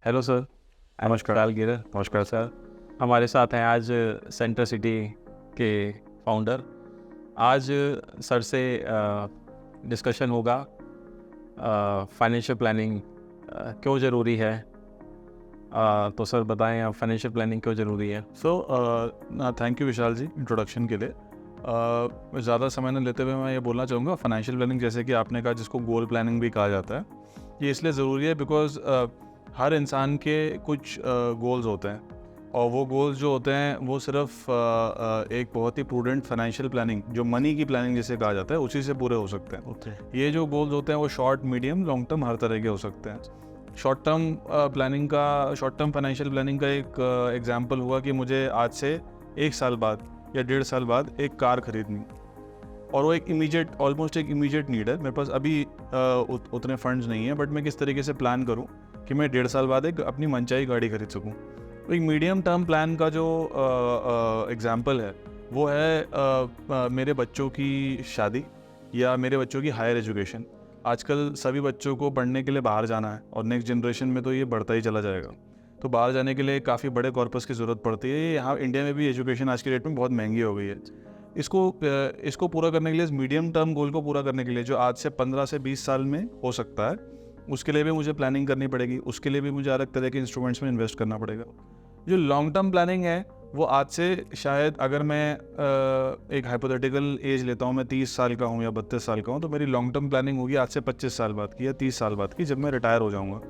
Hello sir, नमस्कार। विशाल गिर। नमस्कार सर, हमारे साथ हैं आज सेंटर सिटी के फाउंडर। आज सर से डिस्कशन होगा फाइनेंशियल प्लानिंग क्यों ज़रूरी है। तो सर बताएं आप, फाइनेंशियल प्लानिंग क्यों ज़रूरी है। Thank you Vishal ji introduction के लिए। ज़्यादा समय न लेते हुए मैं ये बोलना चाहूँगा, फाइनेंशियल प्लानिंग जैसे कि आपने कहा, जिसको गोल प्लानिंग भी कहा जाता है, ये इसलिए ज़रूरी है बिकॉज हर इंसान के कुछ गोल्स होते हैं, और वो गोल्स जो होते हैं वो सिर्फ एक बहुत ही प्रूडेंट फाइनेंशियल प्लानिंग, जो मनी की प्लानिंग जिसे कहा जाता है, उसी से पूरे हो सकते हैं। ये जो गोल्स होते हैं वो शॉर्ट, मीडियम, लॉन्ग टर्म हर तरह के हो सकते हैं। शॉर्ट टर्म फाइनेंशियल प्लानिंग का एक एग्जांपल हुआ कि मुझे आज से 1 साल बाद या 1.5 साल बाद एक कार खरीदनी, और वो ऑलमोस्ट एक इमीडिएट नीड है। मेरे पास अभी उतने फंड्स नहीं है, बट मैं किस तरीके से प्लान करूं कि मैं 1.5 साल बाद एक अपनी मनचाही गाड़ी खरीद सकूं। तो एक मीडियम टर्म प्लान का जो एग्जांपल है वो है मेरे बच्चों की शादी या मेरे बच्चों की हायर एजुकेशन। आजकल सभी बच्चों को पढ़ने के लिए बाहर जाना है, और नेक्स्ट जनरेशन में तो ये बढ़ता ही चला जाएगा। तो बाहर जाने के लिए काफ़ी बड़े कॉर्पस की ज़रूरत पड़ती है। यहाँ इंडिया में भी एजुकेशन आज के डेट में बहुत महंगी हो गई है। इसको पूरा करने के लिए, इस मीडियम टर्म गोल को पूरा करने के लिए, जो आज से 15 से 20 साल में हो सकता है, उसके लिए भी मुझे प्लानिंग करनी पड़ेगी। उसके लिए भी मुझे अलग तरह के इंस्ट्रूमेंट्स में इन्वेस्ट करना पड़ेगा। जो लॉन्ग टर्म प्लानिंग है वो आज से शायद, अगर मैं एक हाइपोथेटिकल एज लेता हूँ, मैं 30 साल का हूँ या 32 साल का हूँ, तो मेरी लॉन्ग टर्म प्लानिंग होगी आज से 25 साल बाद की या 30 साल बाद की, जब मैं रिटायर हो जाऊँगा।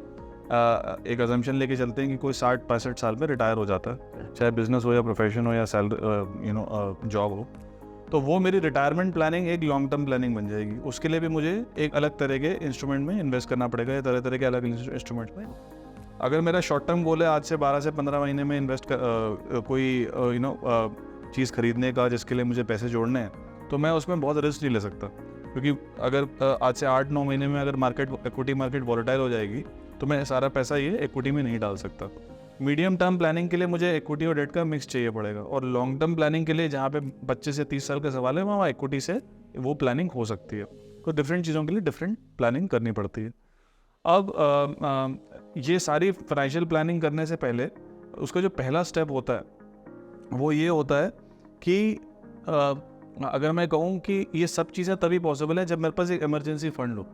एक अजम्पशन लेके चलते हैं कि कोई 60-65 साल में रिटायर हो जाता है, चाहे बिजनेस हो या प्रोफेशन हो या सैलरी जॉब हो, तो वो मेरी रिटायरमेंट प्लानिंग एक लॉन्ग टर्म प्लानिंग बन जाएगी। उसके लिए भी मुझे एक अलग तरह के इंस्ट्रूमेंट में इन्वेस्ट करना पड़ेगा, या तरह तरह के अलग इंस्ट्रूमेंट में। अगर मेरा शॉर्ट टर्म गोल है आज से 12 से 15 महीने में कोई चीज़ खरीदने का, जिसके लिए मुझे पैसे जोड़ने हैं, तो मैं उसमें बहुत रिस्क नहीं ले सकता, क्योंकि अगर आज से 8-9 महीने में अगर इक्विटी मार्केट वॉलेटाइल हो जाएगी, तो मैं सारा पैसा ये इक्विटी में नहीं डाल सकता। मीडियम टर्म प्लानिंग के लिए मुझे इक्विटी और डेट का मिक्स चाहिए पड़ेगा, और लॉन्ग टर्म प्लानिंग के लिए, जहाँ पे 25 से 30 साल का सवाल है, वहाँ इक्विटी से वो प्लानिंग हो सकती है। तो डिफरेंट चीज़ों के लिए डिफरेंट प्लानिंग करनी पड़ती है। अब ये सारी फाइनेंशियल प्लानिंग करने से पहले उसका जो पहला स्टेप होता है वो ये होता है कि अगर मैं कहूँ कि ये सब चीज़ें तभी पॉसिबल है जब मेरे पास एक इमरजेंसी फंड हो।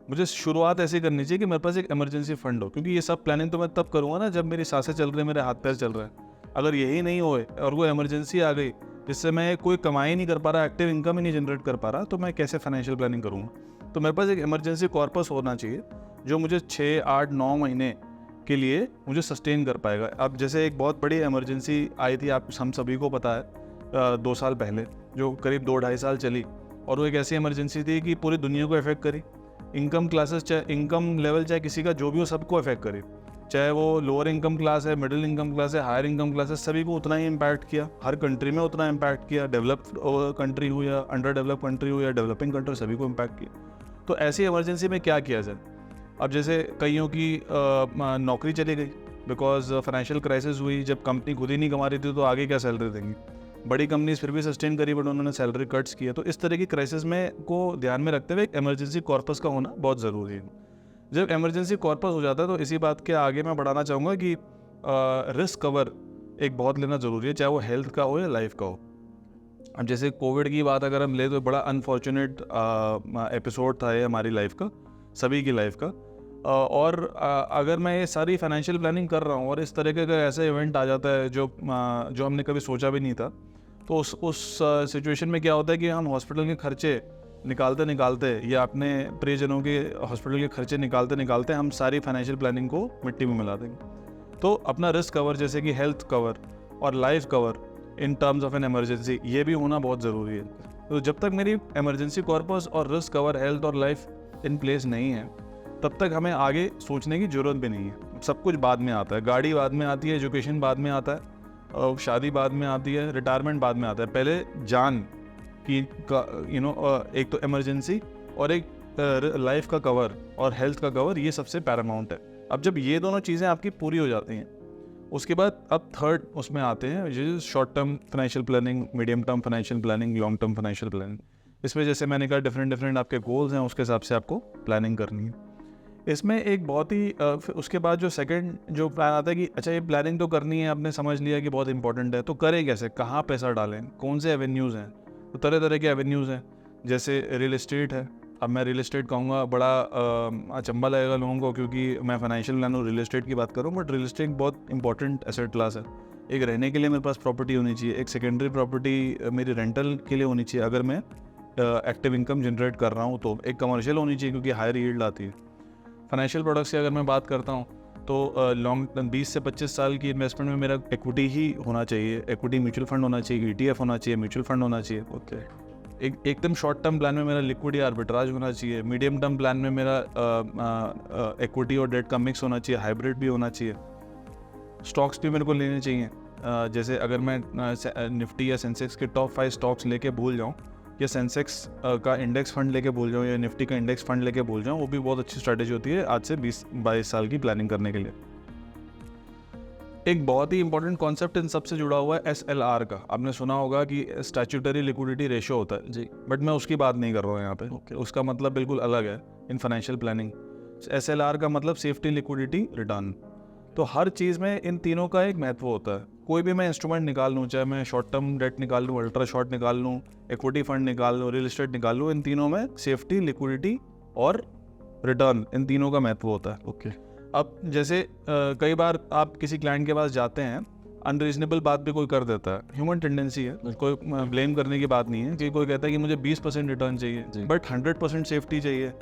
मुझे शुरुआत ऐसी करनी चाहिए कि मेरे पास एक इमरजेंसी फंड हो, क्योंकि ये सब प्लानिंग तो मैं तब करूँगा ना जब मेरी सांसें चल रही है, मेरे हाथ पैर चल रहे हैं। अगर यही नहीं होए और वो इमरजेंसी आ गई जिससे मैं कोई कमाई नहीं कर पा रहा, एक्टिव इनकम ही नहीं जनरेट कर पा रहा, तो मैं कैसे फाइनेंशियल प्लानिंग करूँगा। तो मेरे पास एक इमरजेंसी कॉर्पस होना चाहिए जो मुझे 6, 8, 9 महीने के लिए मुझे सस्टेन कर पाएगा। अब जैसे एक बहुत बड़ी इमरजेंसी आई थी, हम सभी को पता है, 2 साल पहले, जो करीब 2-2.5 साल चली, और वो एक ऐसी इमरजेंसी थी कि पूरी दुनिया को इफेक्ट करी। इनकम क्लासेस, चाहे इनकम लेवल चाहे किसी का जो भी हो, सबको इफेक्ट करी। चाहे वो लोअर इनकम क्लास है, मिडिल इनकम क्लास है, हायर इनकम क्लास है, सभी को उतना ही इम्पैक्ट किया। हर कंट्री में उतना इम्पैक्ट किया, डेवलप्ड कंट्री हो या अंडर डेवलप कंट्री हो या डेवलपिंग कंट्री, सभी को इम्पैक्ट किया। तो ऐसी इमरजेंसी में क्या किया जाए। अब जैसे कईयों की नौकरी चली गई बिकॉज फाइनेंशियल क्राइसिस हुई, जब कंपनी खुद ही नहीं कमा रही थी तो आगे क्या सैलरी देंगी। बड़ी कंपनीज फिर भी सस्टेन करी, बट उन्होंने सैलरी कट्स किया। तो इस तरह की क्राइसिस में को ध्यान में रखते हुए एक इमरजेंसी कॉर्पस का होना बहुत ज़रूरी है। जब इमरजेंसी कॉर्पस हो जाता है तो इसी बात के आगे मैं बढ़ाना चाहूँगा कि रिस्क कवर एक बहुत लेना ज़रूरी है, चाहे वो हेल्थ का हो या लाइफ का हो। अब जैसे कोविड की बात अगर हम ले, तो बड़ा अनफॉर्चुनेट एपिसोड था ये हमारी लाइफ का, सभी की लाइफ का। और अगर मैं ये सारी फाइनेंशियल प्लानिंग कर रहा हूँ और इस तरीके का ऐसा इवेंट आ जाता है जो हमने कभी सोचा भी नहीं था, तो उस सिचुएशन में क्या होता है कि हम हॉस्पिटल के खर्चे निकालते या अपने प्रियजनों के हॉस्पिटल के खर्चे निकालते हम सारी फाइनेंशियल प्लानिंग को मिट्टी में मिला देंगे। तो अपना रिस्क कवर, जैसे कि हेल्थ कवर और life cover in terms of an emergency, ये भी होना बहुत ज़रूरी है। तो जब तक मेरी इमरजेंसी कॉर्पस और रिस्क कवर, हेल्थ और लाइफ इन प्लेस नहीं है, तब तक हमें आगे सोचने की ज़रूरत भी नहीं है। सब कुछ बाद में आता है, गाड़ी बाद में आती है, एजुकेशन बाद में आता है, शादी बाद में आती है, रिटायरमेंट बाद में आता है। पहले जान की एक तो इमरजेंसी और एक लाइफ का कवर और हेल्थ का कवर, ये सबसे पैरामाउंट है। अब जब ये दोनों चीज़ें आपकी पूरी हो जाती हैं, उसके बाद अब थर्ड उसमें आते हैं short term financial planning, medium term financial planning, long term financial planning. इसमें जैसे मैंने कहा डिफरेंट आपके गोल्स हैं, उसके हिसाब से आपको प्लानिंग करनी है। इसमें एक बहुत ही फिर उसके बाद जो सेकंड जो प्लान आता है कि अच्छा ये प्लानिंग तो करनी है, आपने समझ लिया कि बहुत इंपॉर्टेंट है, तो करें कैसे, कहाँ पैसा डालें, कौन से एवेन्यूज़ हैं। तो तरह तरह के एवेन्यूज़ हैं, जैसे रियल एस्टेट है। अब मैं रियल एस्टेट कहूँगा, बड़ा अचंभा लगेगा लोगों को क्योंकि मैं फाइनेंशियल प्लान और रियल एस्टेट की बात करूँ, बट रियल एस्टेट बहुत इंपॉर्टेंट एसेट क्लास है। एक रहने के लिए मेरे पास प्रॉपर्टी होनी चाहिए, एक सेकेंडरी प्रॉपर्टी मेरी रेंटल के लिए होनी चाहिए अगर मैं एक्टिव इनकम जनरेट कर रहा हूँ, तो एक कमर्शियल होनी चाहिए क्योंकि हायर यील्ड आती है। फाइनेंशियल प्रोडक्ट्स की अगर मैं बात करता हूँ तो लॉन्ग 20 से 25 साल की इन्वेस्टमेंट में मेरा इक्विटी ही होना चाहिए, इक्विटी म्यूचुअल फंड होना चाहिए, ETF होना चाहिए, म्यूचुअल फंड होना चाहिए। ओके। एकदम शॉर्ट टर्म प्लान में मेरा लिक्विड या आर्बिट्राज होना चाहिए, मीडियम टर्म प्लान में मेरा इक्विटी और डेट का मिक्स होना चाहिए, हाइब्रिड भी होना चाहिए। स्टॉक्स भी मेरे को लेने चाहिए, जैसे अगर मैं निफ्टी या सेंसेक्स के टॉप 5 स्टॉक्स लेके भूल जाऊँ, या सेंसेक्स का इंडेक्स फंड लेके भूल जाऊँ, या निफ्टी का इंडेक्स फंड लेके भूल जाऊँ, वो भी बहुत अच्छी स्ट्रैटेजी होती है आज से 20-22 साल की प्लानिंग करने के लिए। एक बहुत ही इंपॉर्टेंट कॉन्सेप्ट इन सबसे जुड़ा हुआ है SLR का। आपने सुना होगा कि स्टैट्यूटरी लिक्विडिटी रेशियो होता है जी। बट मैं उसकी बात नहीं कर रहा हूँ यहाँ पे। Okay. उसका मतलब बिल्कुल अलग है इन फाइनेंशियल प्लानिंग। SLR का मतलब सेफ्टी, लिक्विडिटी, रिटर्न। तो हर चीज़ में इन तीनों का एक महत्व होता है। कोई भी मैं इंस्ट्रूमेंट निकाल लूँ, चाहे मैं शॉर्ट टर्म डेट निकाल लूँ, अल्ट्रा शॉर्ट निकाल लूँ, इक्विटी फंड निकाल लूँ, रियल एस्टेट निकाल लूँ, इन तीनों में सेफ्टी, लिक्विडिटी और रिटर्न, इन तीनों का महत्व होता है। ओके। अब जैसे कई बार आप किसी क्लाइंट के पास जाते हैं, अनरीजनेबल बात भी कोई कर देता है, ह्यूमन टेंडेंसी है, कोई ब्लेम करने की बात नहीं है कि कोई कहता है कि मुझे 20% रिटर्न चाहिए बट 100% सेफ्टी चाहिए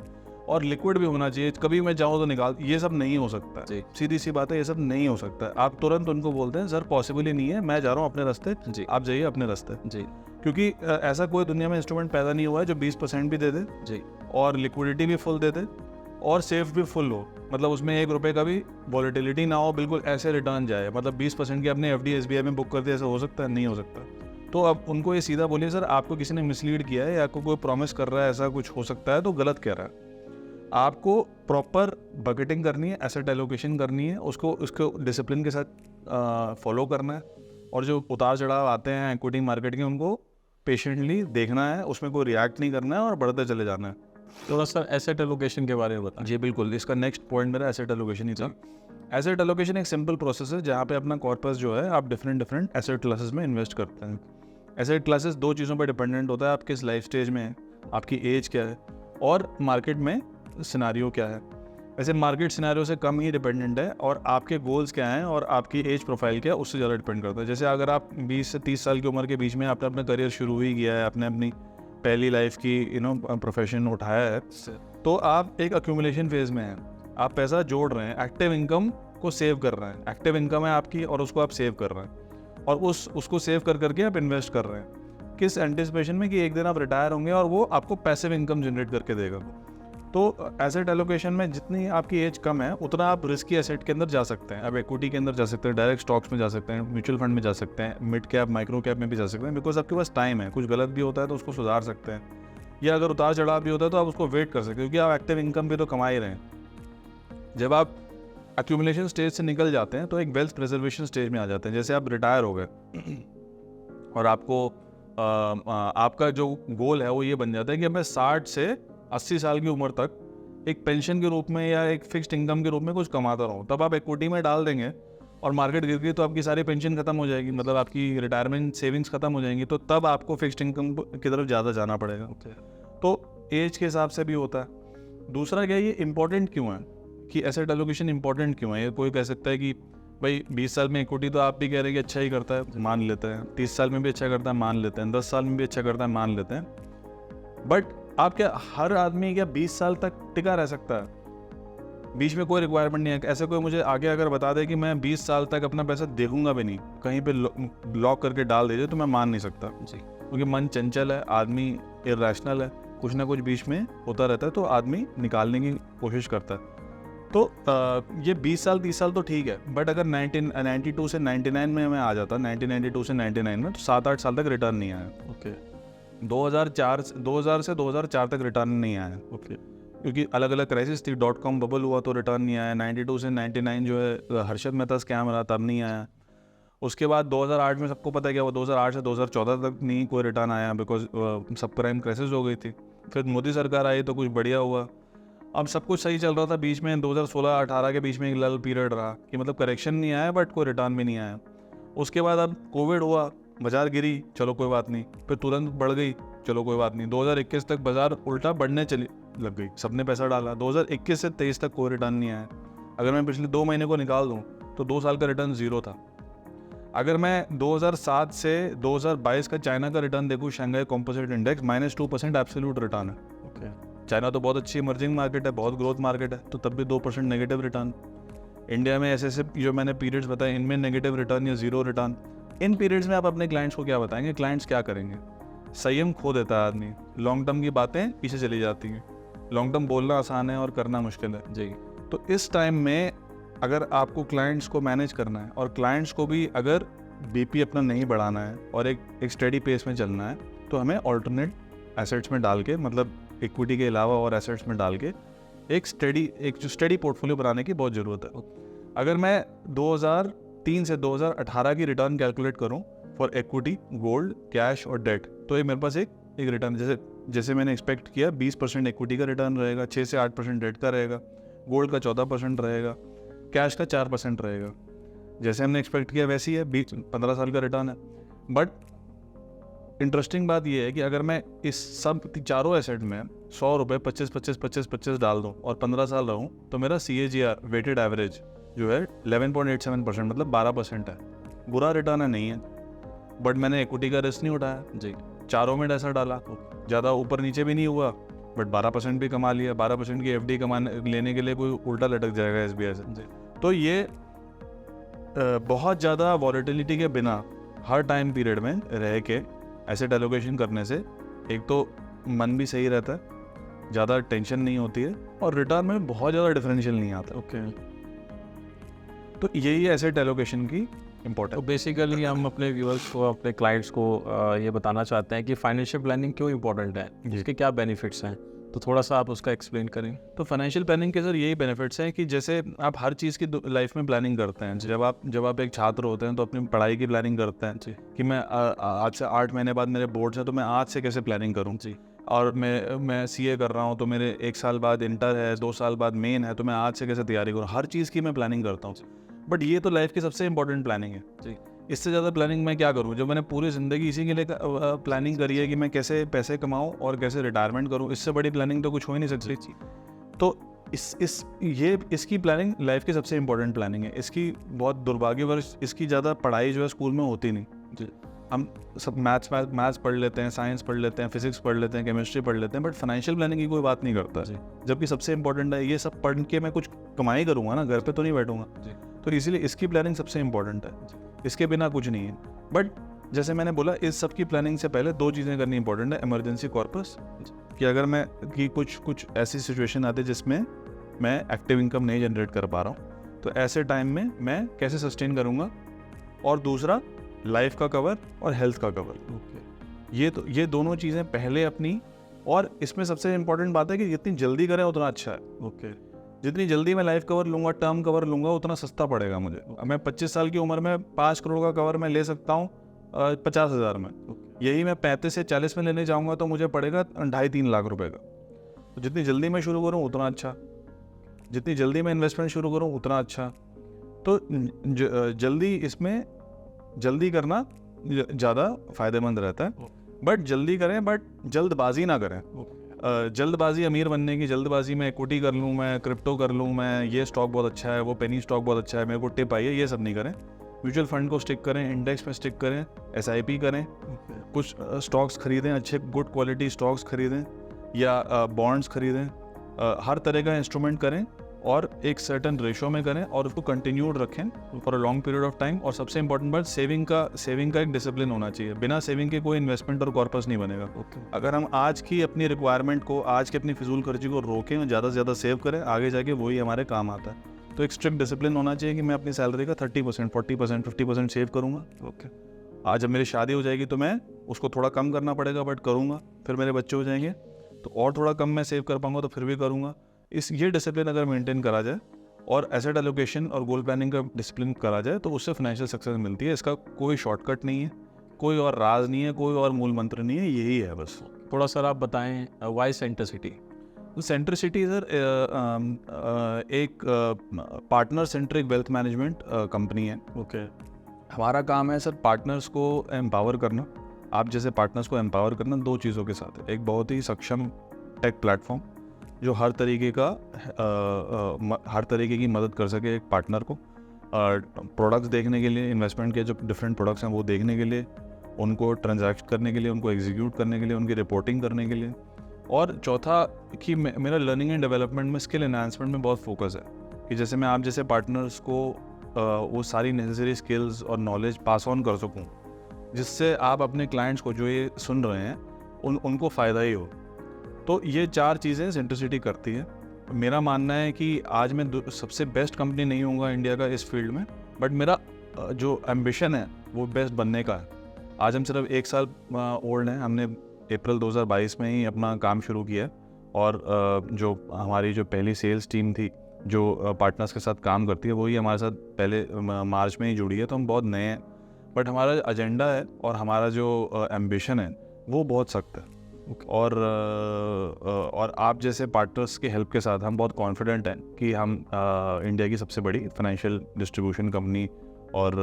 और लिक्विड भी होना चाहिए, कभी मैं चाहूँ तो निकाल। ये सब नहीं हो सकता है, सीधी सी बात है, ये सब नहीं हो सकता है। आप तुरंत उनको बोलते हैं सर पॉसिबल ही नहीं है, मैं जा रहा हूँ अपने रास्ते, आप जाइए अपने रास्ते। क्योंकि ऐसा कोई दुनिया में इंस्ट्रूमेंट पैदा नहीं हुआ है जो 20% भी दे दे और लिक्विडिटी भी फुल दे दे और सेफ भी फुल हो, मतलब उसमें 1 रुपये का भी वॉलेटिलिटी ना हो, बिल्कुल ऐसे रिटर्न जाए। मतलब 20% की आपने FD SBI में बुक कर दिया, ऐसा हो सकता है? नहीं हो सकता। तो अब उनको ये सीधा बोलिए सर आपको किसी ने मिसलीड किया है या आपको कोई प्रॉमिस कर रहा है ऐसा कुछ हो सकता है, तो गलत कह रहा है। आपको प्रॉपर बकेटिंग करनी है, एसेट एलोकेशन करनी है, उसको डिसिप्लिन के साथ फॉलो करना है और जो उतार चढ़ाव आते हैं इक्विटी मार्केट के उनको पेशेंटली देखना है, उसमें कोई रिएक्ट नहीं करना है और बढ़ते चले जाना है। थोड़ा सा एसेट एलोकेशन के बारे में बताएं। जी बिल्कुल, इसका नेक्स्ट पॉइंट मेरा एसेट एलोकेशन ही था। एसेट एलोकेशन एक सिंपल प्रोसेस है जहाँ पे अपना कॉर्पस जो है आप डिफरेंट एसेट क्लासेस में इन्वेस्ट करते हैं। एसेट क्लासेस 2 चीज़ों पर डिपेंडेंट होता है, आप किस लाइफ स्टेज में हैं, आपकी एज क्या है और मार्केट में सिनारियो क्या है। वैसे मार्केट सिनारियो से कम ही डिपेंडेंट है और आपके गोल्स क्या हैं और आपकी एज प्रोफाइल क्या है उससे ज़्यादा डिपेंड करता है। जैसे अगर आप 20 से 30 साल की उम्र के बीच में आपने अपना करियर शुरू ही किया है, आपने अपनी पहली लाइफ की प्रोफेशन उठाया है, तो आप एक अक्यूमुलेशन फेज में हैं, आप पैसा जोड़ रहे हैं, एक्टिव इनकम को सेव कर रहे हैं। एक्टिव इनकम है आपकी और उसको आप सेव कर रहे हैं और उसको सेव कर करके आप इन्वेस्ट कर रहे हैं किस एंटिसिपेशन में कि एक दिन आप रिटायर होंगे और वो आपको पैसिव इनकम जनरेट करके देगा। तो एसेट एलोकेशन में जितनी आपकी एज कम है उतना आप रिस्की एसेट के अंदर जा सकते हैं। आप इक्विटी के अंदर जा सकते हैं, डायरेक्ट स्टॉक्स में जा सकते हैं, म्यूचुअल फंड में जा सकते हैं, मिड कैप माइक्रो कैप में भी जा सकते हैं, बिकॉज आपके पास टाइम है। कुछ गलत भी होता है तो उसको सुधार सकते हैं, या अगर उतार चढ़ाव भी होता है तो आप उसको वेट कर सकते हैं क्योंकि आप एक्टिव इनकम भी तो कमा ही रहे हैं। जब आप एक्यूमुलेशन स्टेज से निकल जाते हैं तो एक वेल्थ प्रिजर्वेशन स्टेज में आ जाते हैं। जैसे आप रिटायर हो गए और आपको आपका जो गोल है वो ये बन जाता है कि मैं 60 से 80 साल की उम्र तक एक पेंशन के रूप में या एक फिक्स्ड इनकम के रूप में कुछ कमाता रहूँ। तब आप इक्विटी में डाल देंगे और मार्केट गिर गई तो आपकी सारी पेंशन खत्म हो जाएगी, मतलब आपकी रिटायरमेंट सेविंग्स खत्म हो जाएंगी, तो तब आपको फिक्स्ड इनकम की तरफ ज़्यादा जाना पड़ेगा। तो एज के हिसाब से भी होता है। दूसरा क्या, ये इंपॉर्टेंट क्यों है कि एसेट एलोकेशन इंपॉर्टेंट क्यों है? ये कोई कह सकता है कि भाई 20 साल में इक्विटी तो आप भी कह रहे हैं कि अच्छा ही करता है, मान लेते हैं, 30 साल में भी अच्छा करता है, मान लेते हैं, 10 साल में भी अच्छा करता है, मान लेते हैं, बट आप क्या हर आदमी क्या 20 साल तक टिका रह सकता है? बीच में कोई रिक्वायरमेंट नहीं है। ऐसे कोई मुझे आगे अगर बता दे कि मैं 20 साल तक अपना पैसा देखूंगा भी नहीं, कहीं पे लॉक करके डाल दीजिए, तो मैं मान नहीं सकता जी, क्योंकि मन चंचल है, आदमी इरेशनल है, कुछ ना कुछ बीच में होता रहता है, तो आदमी निकालने की कोशिश करता है। तो ये 20 साल 30 साल तो ठीक है, बट अगर 1992 से 99 में मैं आ जाता, 1992 से 99 में, तो 7-8 साल तक रिटर्न नहीं आया। ओके। 2000 से 2004 तक रिटर्न नहीं आया। ओके। क्योंकि अलग अलग क्राइसिस थी, .com बबल हुआ तो रिटर्न नहीं आया। 92 से 99 जो है हर्षद मेहता स्कैम रहा, तब नहीं आया। उसके बाद 2008 में सबको पता है क्या हुआ, 2008 से 2014 तक नहीं कोई रिटर्न आया, बिकॉज सब प्राइम क्राइसिस हो गई थी। फिर मोदी सरकार आई तो कुछ बढ़िया हुआ। अब सब कुछ सही चल रहा था, बीच में 2016-18 के बीच में एक लल पीरियड रहा कि मतलब करेक्शन नहीं आया बट कोई रिटर्न भी नहीं आया। उसके बाद अब कोविड हुआ, बाजार गिरी, चलो कोई बात नहीं, फिर तुरंत बढ़ गई, चलो कोई बात नहीं। 2021 तक बाजार उल्टा बढ़ने चली लग गई, सबने पैसा डाला। 2021 से 23 तक कोई रिटर्न नहीं आया। अगर मैं पिछले 2 महीने को निकाल दूँ तो 2 साल का रिटर्न 0 था। अगर मैं 2007 से 2022 का चाइना का रिटर्न देखूँ, Shanghai composite index -2% absolute return है। चाइना तो बहुत अच्छी इमर्जिंग मार्केट है, बहुत ग्रोथ मार्केट है, तो तब भी 2% नेगेटिव रिटर्न। इंडिया में ऐसे जो मैंने पीरियड्स बताए, इनमें नेगेटिव रिटर्न या 0 रिटर्न। इन पीरियड्स में आप अपने क्लाइंट्स को क्या बताएंगे? क्लाइंट्स क्या करेंगे? संयम खो देता है आदमी, लॉन्ग टर्म की बातें पीछे चली जाती हैं। लॉन्ग टर्म बोलना आसान है और करना मुश्किल है जी। तो इस टाइम में अगर आपको क्लाइंट्स को मैनेज करना है और क्लाइंट्स को भी अगर बीपी अपना नहीं बढ़ाना है और एक स्टेडी पेस में चलना है, तो हमें ऑल्टरनेट एसेट्स में डाल के, मतलब इक्विटी के अलावा और एसेट्स में डाल के एक जो स्टेडी पोर्टफोलियो बनाने की बहुत ज़रूरत है। अगर मैं 2003 से 2018 की रिटर्न कैलकुलेट करूं फॉर इक्विटी, गोल्ड, कैश और डेट, तो ये मेरे पास एक रिटर्न जैसे मैंने एक्सपेक्ट किया 20% इक्विटी का रिटर्न रहेगा, 6 से 8% डेट का रहेगा, गोल्ड का 14% रहेगा, कैश का 4% रहेगा। जैसे हमने एक्सपेक्ट किया वैसी है, 15 साल का रिटर्न है। बट इंटरेस्टिंग बात यह है कि अगर मैं इस सब चारों एसेट में 100 रुपये 25 डाल दूं और 15 साल रहूं, तो मेरा CAGR वेटेड एवरेज जो है 11.87%, मतलब 12% है। बुरा रिटर्न है, नहीं है, बट मैंने इक्विटी का रिस्क नहीं उठाया जी, चारों में ऐसा डाला, ज़्यादा ऊपर नीचे भी नहीं हुआ, बट 12% भी कमा लिया। 12% की FD लेने के लिए कोई उल्टा लटक जाएगा SBI से। तो ये बहुत ज़्यादा वॉलेटिलिटी के बिना हर टाइम पीरियड में रह के एसेट एलोकेशन करने से एक तो मन भी सही रहता है, ज़्यादा टेंशन नहीं होती है और रिटर्न में बहुत ज़्यादा डिफरेंशियल नहीं आता। तो यही है एसेट एलोकेशन की इम्पोर्टेंस। तो बेसिकली हम अपने व्यूअर्स को, अपने क्लाइंट्स को ये बताना चाहते हैं कि फाइनेंशियल प्लानिंग क्यों इम्पोर्टेंट है, इसके क्या बेनिफिट्स हैं, तो थोड़ा सा आप उसका एक्सप्लेन करें। तो फाइनेंशियल प्लानिंग के सर यही बेनिफिट्स हैं कि जैसे आप हर चीज़ की लाइफ में प्लानिंग करते हैं। जब आप एक छात्र होते हैं तो अपनी पढ़ाई की प्लानिंग करते हैं कि मैं आज से 8 महीने बाद मेरे बोर्ड्स हैं, तो मैं आज से कैसे प्लानिंग करूँ जी। और मैं CA कर रहा हूँ, तो मेरे 1 साल बाद इंटर है, 2 साल बाद मेन है, तो मैं आज से कैसे तैयारी करूँ। हर चीज़ की मैं प्लानिंग करता हूँ। बट ये तो लाइफ की सबसे इंपॉर्टेंट प्लानिंग है जी। इससे ज़्यादा प्लानिंग मैं क्या करूँ, जब मैंने पूरी ज़िंदगी इसी के लिए प्लानिंग करी है कि मैं कैसे पैसे कमाऊँ और कैसे रिटायरमेंट करूँ। इससे बड़ी प्लानिंग तो कुछ हो ही नहीं सकती। तो इसकी प्लानिंग लाइफ की सबसे इंपॉर्टेंट प्लानिंग है। इसकी बहुत दुर्भाग्यवश इसकी ज़्यादा पढ़ाई जो है स्कूल में होती नहीं जी। हम सब मैथ्स पढ़ लेते हैं, साइंस पढ़ लेते हैं, फिजिक्स पढ़ लेते हैं, केमिस्ट्री पढ़ लेते हैं, बट फाइनेंशियल प्लानिंग की कोई बात नहीं करता जी। जबकि सबसे इंपॉर्टेंट है। ये सब पढ़ के मैं कुछ कमाई करूँगा ना, घर पे तो नहीं बैठूंगा जी। तो इसीलिए इसकी प्लानिंग सबसे इंपॉर्टेंट है, इसके बिना कुछ नहीं है। बट जैसे मैंने बोला, इस सब की प्लानिंग से पहले 2 चीज़ें करनी इंपॉर्टेंट है। इमरजेंसी कॉर्पस, कि अगर मैं कुछ ऐसी सिचुएशन आती है जिसमें मैं एक्टिव इनकम नहीं जनरेट कर पा रहा हूँ, तो ऐसे टाइम में मैं कैसे सस्टेन करूँगा। और दूसरा लाइफ का कवर और हेल्थ का कवर। ये दोनों चीज़ें पहले अपनी, और इसमें सबसे इंपॉर्टेंट बात है कि जितनी जल्दी करें उतना अच्छा है। जितनी जल्दी मैं लाइफ कवर लूँगा, टर्म कवर लूँगा, उतना सस्ता पड़ेगा मुझे। मैं 25 साल की उम्र में 5 करोड़ का कवर मैं ले सकता हूँ 50,000 में। यही मैं 35 से 40 में लेने जाऊँगा तो मुझे पड़ेगा 2.5-3 लाख रुपए का। तो जितनी जल्दी मैं शुरू करूँ उतना अच्छा, जितनी जल्दी मैं इन्वेस्टमेंट शुरू करूँ उतना अच्छा। तो जल्दी करना ज़्यादा फायदेमंद रहता है। बट जल्दी करें, बट जल्दबाजी ना करें। जल्दबाजी अमीर बनने की, जल्दबाजी में इक्विटी कर लूँ, मैं क्रिप्टो कर लूँ, मैं ये स्टॉक बहुत अच्छा है, वो पेनी स्टॉक बहुत अच्छा है, मेरे को टिप आई है, ये सब नहीं करें। म्यूचुअल फंड को स्टिक करें, इंडेक्स में स्टिक करें, SIP करें, कुछ स्टॉक्स खरीदें, अच्छे गुड क्वालिटी स्टॉक्स खरीदें या बॉन्ड्स खरीदें। हर तरह का इंस्ट्रूमेंट करें और एक सर्टन रेशो में करें और उसको कंटिन्यूड रखें for a long period of time. और सबसे इंपॉर्टेंट बात, सेविंग का एक डिसिप्लिन होना चाहिए। बिना सेविंग के कोई इन्वेस्टमेंट और कॉर्पस नहीं बनेगा। अगर हम आज की अपनी रिक्वायरमेंट को, आज की अपनी फिजूल खर्ची को रोकें और ज़्यादा से ज़्यादा सेव करें, आगे जाके वही हमारे काम आता है। तो एक स्ट्रिक्ट डिसिप्लिन होना चाहिए कि मैं अपनी सैलरी का 30%, 40%, 50% सेव करूँगा। आज जब मेरी शादी हो जाएगी तो मैं उसको थोड़ा कम करना पड़ेगा, बट करूँगा। फिर मेरे बच्चे हो जाएंगे तो और थोड़ा कम मैं सेव कर पाऊँगा, तो फिर भी करूँगा। ये डिसिप्लिन अगर मेंटेन करा जाए और एसेट एलोकेशन और गोल प्लानिंग का डिसिप्लिन करा जाए, तो उससे फाइनेंशियल सक्सेस मिलती है। इसका कोई शॉर्टकट नहीं है, कोई और राज नहीं है, कोई और मूल मंत्र नहीं है, यही है बस। थोड़ा सर आप बताएं, why Centricity. Centricity sir एक partner centric wealth management company है। ओके। हमारा काम है सर पार्टनर्स को एम्पावर करना, आप जैसे पार्टनर्स को एम्पावर करना 2 चीज़ों के साथ है। एक बहुत ही सक्षम टेक प्लेटफॉर्म जो हर तरीके की मदद कर सके एक पार्टनर को, प्रोडक्ट्स देखने के लिए, इन्वेस्टमेंट के जो डिफरेंट प्रोडक्ट्स हैं वो देखने के लिए, उनको ट्रांजैक्ट करने के लिए, उनको एग्जीक्यूट करने के लिए, उनकी रिपोर्टिंग करने के लिए। और चौथा कि मेरा लर्निंग एंड डेवलपमेंट में, स्किल एनहांसमेंट में बहुत फोकस है कि जैसे मैं आप जैसे पार्टनर्स को वो सारी नेसेसरी स्किल्स और नॉलेज पास ऑन कर सकूं जिससे आप अपने क्लाइंट्स को जो ये सुन रहे हैं उनको फ़ायदा ही हो। तो ये 4 चीज़ें सेंट्रिसिटी करती है। मेरा मानना है कि आज मैं सबसे बेस्ट कंपनी नहीं होऊंगा इंडिया का इस फील्ड में, बट मेरा जो एम्बिशन है वो बेस्ट बनने का है। आज हम सिर्फ 1 साल ओल्ड हैं, हमने अप्रैल 2022 में ही अपना काम शुरू किया और जो हमारी जो पहली सेल्स टीम थी जो पार्टनर्स के साथ काम करती है वही हमारे साथ पहले मार्च में ही जुड़ी है, तो हम बहुत नए हैं, बट हमारा एजेंडा है और हमारा जो एम्बिशन है वो बहुत सख्त है। और आप जैसे पार्टनर्स की हेल्प के साथ हम बहुत कॉन्फिडेंट हैं कि हम इंडिया की सबसे बड़ी फाइनेंशियल डिस्ट्रीब्यूशन कंपनी और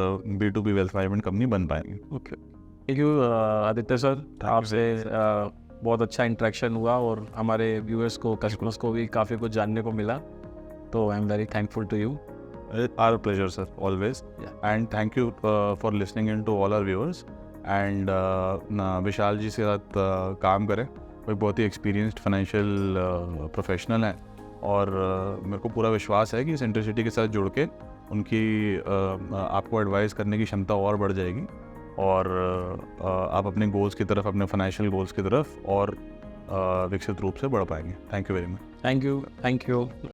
B2B वेल्थ मैनेजमेंट कंपनी बन पाएंगे। Okay, thank you Aditya sir, आपसे बहुत अच्छा इंटरेक्शन हुआ और हमारे व्यूअर्स को, कस्टमर्स को भी काफ़ी कुछ जानने को मिला, तो I am very thankful to you. Our pleasure sir, always. Yeah. And thank you for listening in to all our viewers. And विशाल जी से साथ काम करें, वो बहुत ही एक्सपीरियंस्ड फाइनेंशियल प्रोफेशनल हैं और मेरे को पूरा विश्वास है कि सेंट्रिसिटी के साथ जुड़ के उनकी आपको एडवाइस करने की क्षमता और बढ़ जाएगी और आप अपने गोल्स की तरफ, अपने फाइनेंशियल गोल्स की तरफ और विकसित रूप से बढ़ पाएंगे। Thank you very much. Thank you.